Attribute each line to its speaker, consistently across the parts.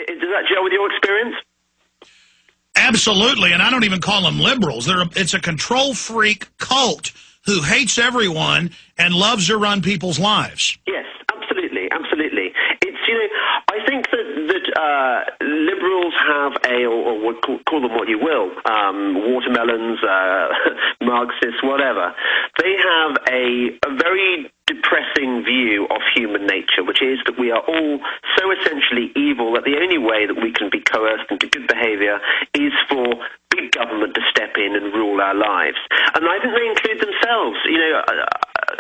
Speaker 1: Does that gel with your experience?
Speaker 2: Absolutely, and I don't even call them liberals. It's a control freak cult who hates everyone and loves to run people's lives.
Speaker 1: Yes, absolutely, absolutely. It's, I think that liberals have or call them what you will, watermelons, Marxists, whatever. They have a very depressing view of human nature, which is that we are all so essentially evil that the only way that we can be coerced into good behavior is for big government to step in and rule our lives. And I think they include themselves.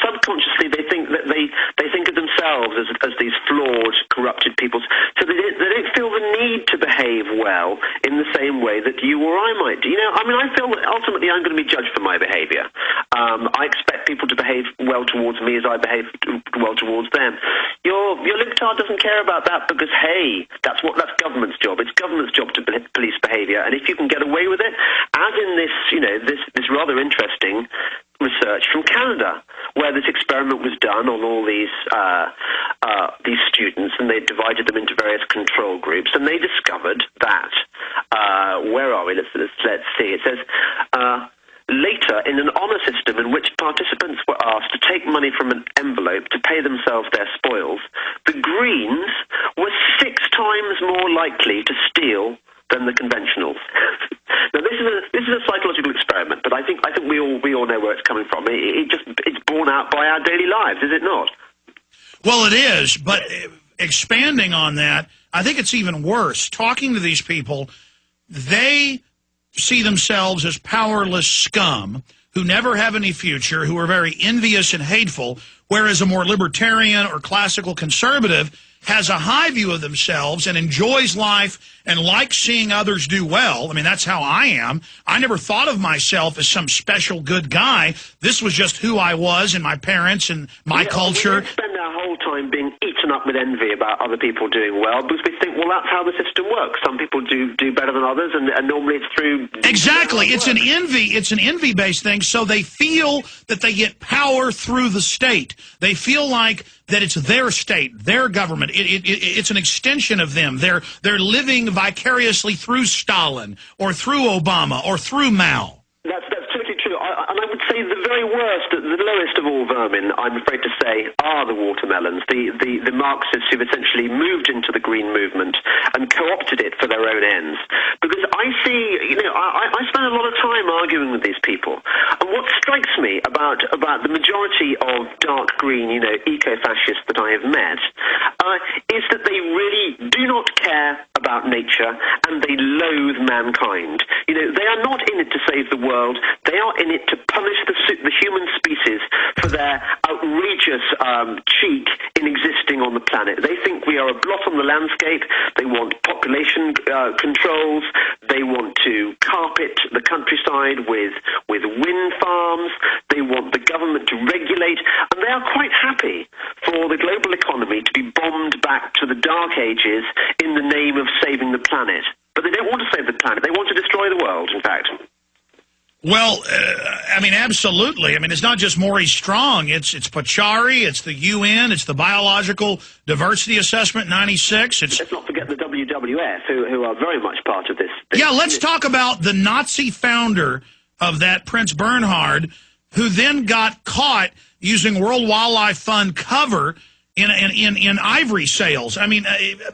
Speaker 1: Subconsciously they think that they think of themselves as these flawed, corrupted people. So they don't feel the need to behave well in the same way that you or I might do. I feel that ultimately I'm going to be judged for my behavior. I expect people to behave well towards me as I behave well towards them. Your libtard doesn't care about that because, hey, that's government's job. It's government's job to police behavior, and if you can get away with it, as in this rather interesting research from Canada, where this experiment was done on all these students, and they divided them into various control groups, and they discovered that where are we? Let's see. It says. Later, in an honour system in which participants were asked to take money from an envelope to pay themselves their spoils, the Greens were 6 times more likely to steal than the conventionals. Now, this is a psychological experiment, but I think we all know where it's coming from. It's borne out by our daily lives, is it not?
Speaker 2: Well, it is, but expanding on that, I think it's even worse. Talking to these people, they see themselves as powerless scum who never have any future, who are very envious and hateful, whereas a more libertarian or classical conservative has a high view of themselves and enjoys life and likes seeing others do well. I mean, that's how I am. I never thought of myself as some special good guy. This was just who I was and my parents and my culture.
Speaker 1: We spend our whole time being eaten up with envy about other people doing well because we think, well, that's how the system works. Some people do better than others, and normally it's through...
Speaker 2: Exactly. It's an envy-based thing, so they feel that they get power through the state. They feel like that it's their state, their government. It's an extension of them. They're living vicariously through Stalin or through Obama or through Mao.
Speaker 1: That's totally true. And I would say the very worst, the lowest of all vermin, I'm afraid to say, are the watermelons, the Marxists who've essentially moved into the green movement and co-opted it for their own ends. Because I see, I spend a lot of time arguing with these people. And what strikes me about the majority of dark green, eco-fascists that I have met, is that they really do not care about nature and they loathe mankind. They are not in it to save the world. They are in it to punish the human species for their outrageous cheek in existing on the planet. They think we are a blot on the landscape. They want population controls. They want to carpet the countryside with wind farms. They want the government to regulate. And they are quite happy for the global economy to be bombed back to the dark ages in the name of saving the planet. But they don't want to save the planet. They want to destroy the world, in fact.
Speaker 2: Well, absolutely. It's not just Maurice Strong. It's Pachari, it's the UN, it's the Biological Diversity Assessment 96.
Speaker 1: Let's not forget the WWF, who are very much part of this.
Speaker 2: Yeah, let's talk about the Nazi founder of that, Prince Bernhard, who then got caught using World Wildlife Fund cover in ivory sales.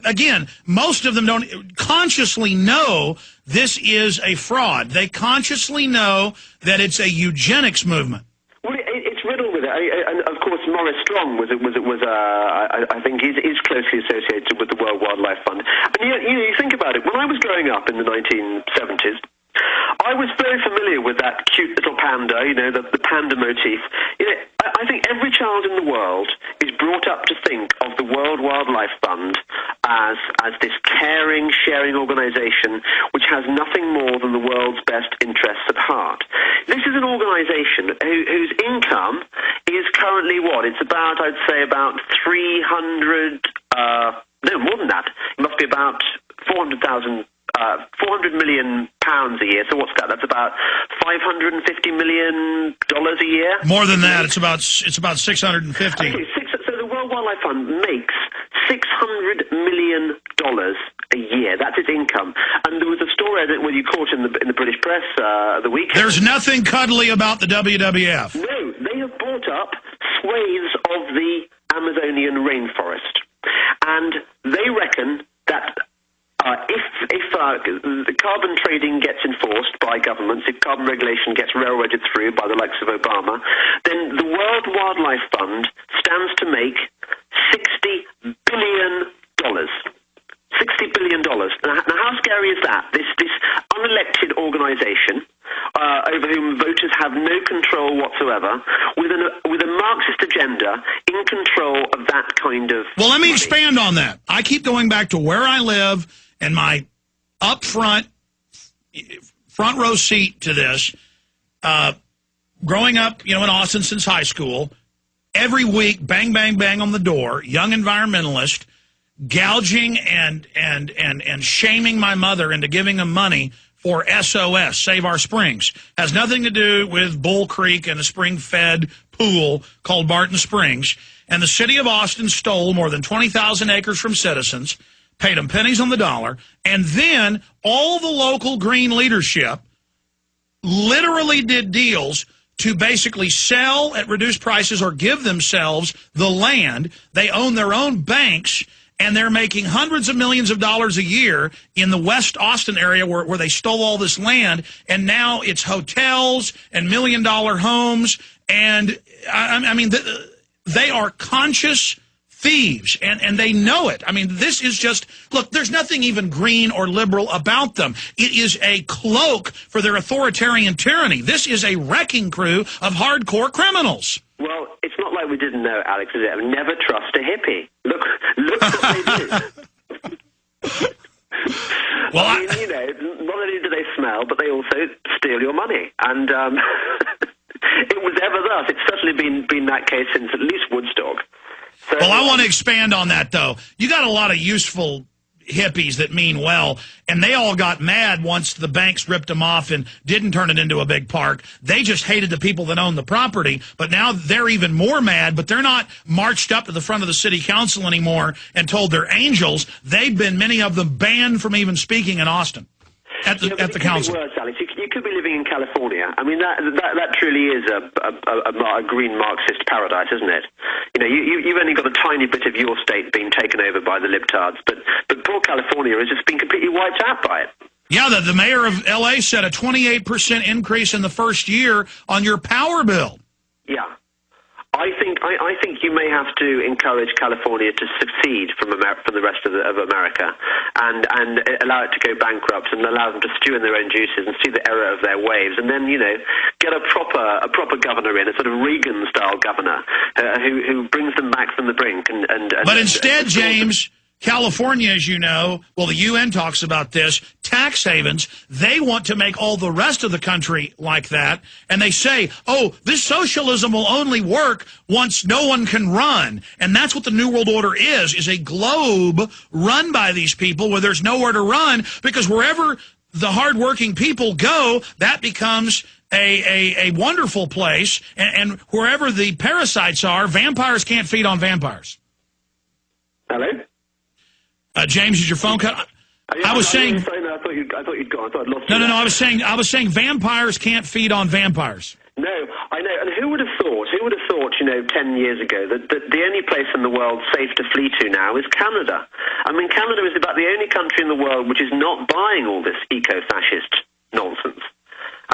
Speaker 2: Again, most of them don't consciously know this is a fraud. They consciously know that it's a eugenics movement.
Speaker 1: Well, it's riddled with it. And of course, Maurice Strong I think is closely associated with the World Wildlife Fund. And you think about it. When I was growing up in the 1970s, I was very familiar with that cute little panda, the panda motif. I think every child in the world is brought up to think of the World Wildlife Fund as this caring, sharing organization which has nothing more than the world's best interests at heart. This is an organization whose income is currently what? It's about, I'd say, about 300, no, more than that. It must be about 400 million pounds a year. So what's that? That's about $550 million a year.
Speaker 2: More than that. It's about 650.
Speaker 1: Okay, so the World Wildlife Fund makes $600 million a year. That's its income. And there was a story that you caught in the British press the weekend.
Speaker 2: There's nothing cuddly about the WWF.
Speaker 1: No, they have bought up swathes of the Amazonian rainforest. And they reckon that if the carbon trading gets enforced by governments, if carbon regulation gets railroaded through by the likes of Obama, then the World Wildlife Fund stands to make $60 billion. $60 billion. Now, how scary is that? This unelected organization, over whom voters have no control whatsoever, with a Marxist agenda in control of that kind of
Speaker 2: Well, let me
Speaker 1: money.
Speaker 2: expand on that. I keep going back to where I live and my front row seat to this. Growing up, in Austin since high school, every week, bang, bang, bang on the door, young environmentalist, gouging and shaming my mother into giving them money for SOS, Save Our Springs. Has nothing to do with Bull Creek and a spring-fed pool called Barton Springs. And the city of Austin stole more than 20,000 acres from citizens, paid them pennies on the dollar, and then all the local green leadership literally did deals to basically sell at reduced prices or give themselves the land. They own their own banks, and they're making hundreds of millions of dollars a year in the West Austin area where they stole all this land, and now it's hotels and million-dollar homes. And, I mean, they are conscious thieves, and they know it. I mean, this is just, look, there's nothing even green or liberal about them. It is a cloak for their authoritarian tyranny. This is a wrecking crew of hardcore criminals.
Speaker 1: Well, it's not like we didn't know, Alex, is it? Never trust a hippie. Look what they do.
Speaker 2: Well,
Speaker 1: I mean, not only do they smell, but they also steal your money. And it was ever thus. It's certainly been that case since at least Woodstock. So,
Speaker 2: well, I want to expand on that, though. You got a lot of useful hippies that mean well, and they all got mad once the banks ripped them off and didn't turn it into a big park. They just hated the people that owned the property, but now they're even more mad, but they're not marched up to the front of the city council anymore and told they're angels. They've been, many of them, banned from even speaking in Austin at the council.
Speaker 1: Worse, Alex. You could be living in California. I mean, that truly is a green Marxist paradise, isn't it? You've only got a tiny bit of your state being taken over by the libtards, but poor California has just been completely wiped out by it.
Speaker 2: Yeah, the mayor of L.A. said a 28% increase in the first year on your power bill.
Speaker 1: Yeah. I think you may have to encourage California to secede from the rest of America, and allow it to go bankrupt, and allow them to stew in their own juices and see the error of their ways, and then get a proper governor in, a sort of Reagan-style governor who brings them back from the brink. But
Speaker 2: instead, James, California, as you know, well, the UN talks about this, tax havens, they want to make all the rest of the country like that, and they say, oh, this socialism will only work once no one can run. And that's what the New World Order is a globe run by these people where there's nowhere to run, because wherever the hardworking people go, that becomes a wonderful place, and wherever the parasites are, vampires can't feed on vampires.
Speaker 1: Hello?
Speaker 2: James, is your phone cut? I was saying.
Speaker 1: I thought you'd gone. I thought I'd lost
Speaker 2: No.
Speaker 1: you.
Speaker 2: I was saying vampires can't feed on vampires.
Speaker 1: No, I know. And who would have thought? 10 years ago that the only place in the world safe to flee to now is Canada. I mean, Canada is about the only country in the world which is not buying all this eco-fascist nonsense.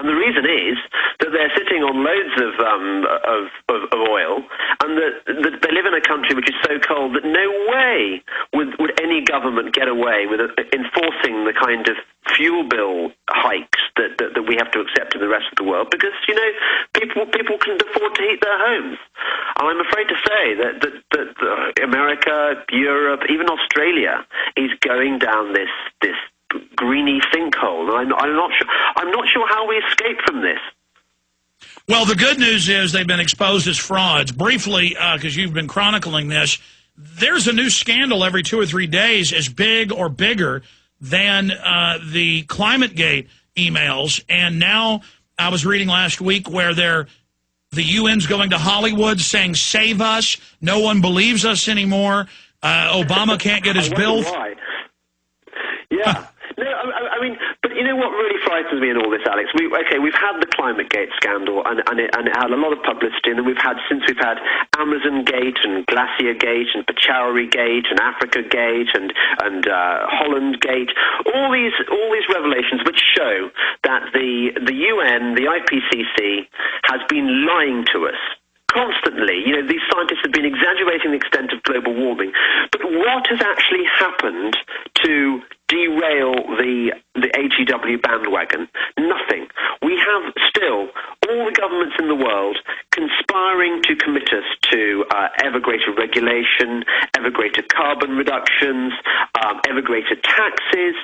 Speaker 1: And the reason is that they're sitting on loads of oil, and that they live in a country which is so cold that no way would any government get away with enforcing the kind of fuel bill hikes that we have to accept in the rest of the world, because people can afford to heat their homes. And I'm afraid to say that America, Europe, even Australia is going down this greeny sinkhole. I'm not sure how we escape from this.
Speaker 2: Well, the good news is they've been exposed as frauds. Briefly, because you've been chronicling this, there's a new scandal every 2 or 3 days as big or bigger than the ClimateGate emails. And now I was reading last week where the UN's going to Hollywood saying, save us. No one believes us anymore. Obama can't get his bill.
Speaker 1: Why? Yeah, Yeah. No, I mean, but you know what really frightens me in all this, Alex? We've had the ClimateGate scandal, and it had a lot of publicity, and then we've had Amazon Gate and Glacier Gate and Pachauri Gate and Africa Gate and Holland Gate, all these revelations which show that the UN, the IPCC, has been lying to us constantly. You know, these scientists have been exaggerating the extent of global warming. But what has actually happened to derail the HEW bandwagon? Nothing. We have still all the governments in the world conspiring to commit us to ever greater regulation, ever greater carbon reductions, ever greater taxes.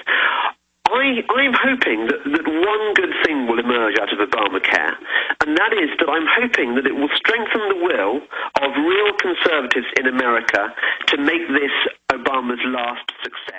Speaker 1: I'm hoping that one good thing will emerge out of Obamacare, and that is that I'm hoping that it will strengthen the will of real conservatives in America to make this Obama's last success.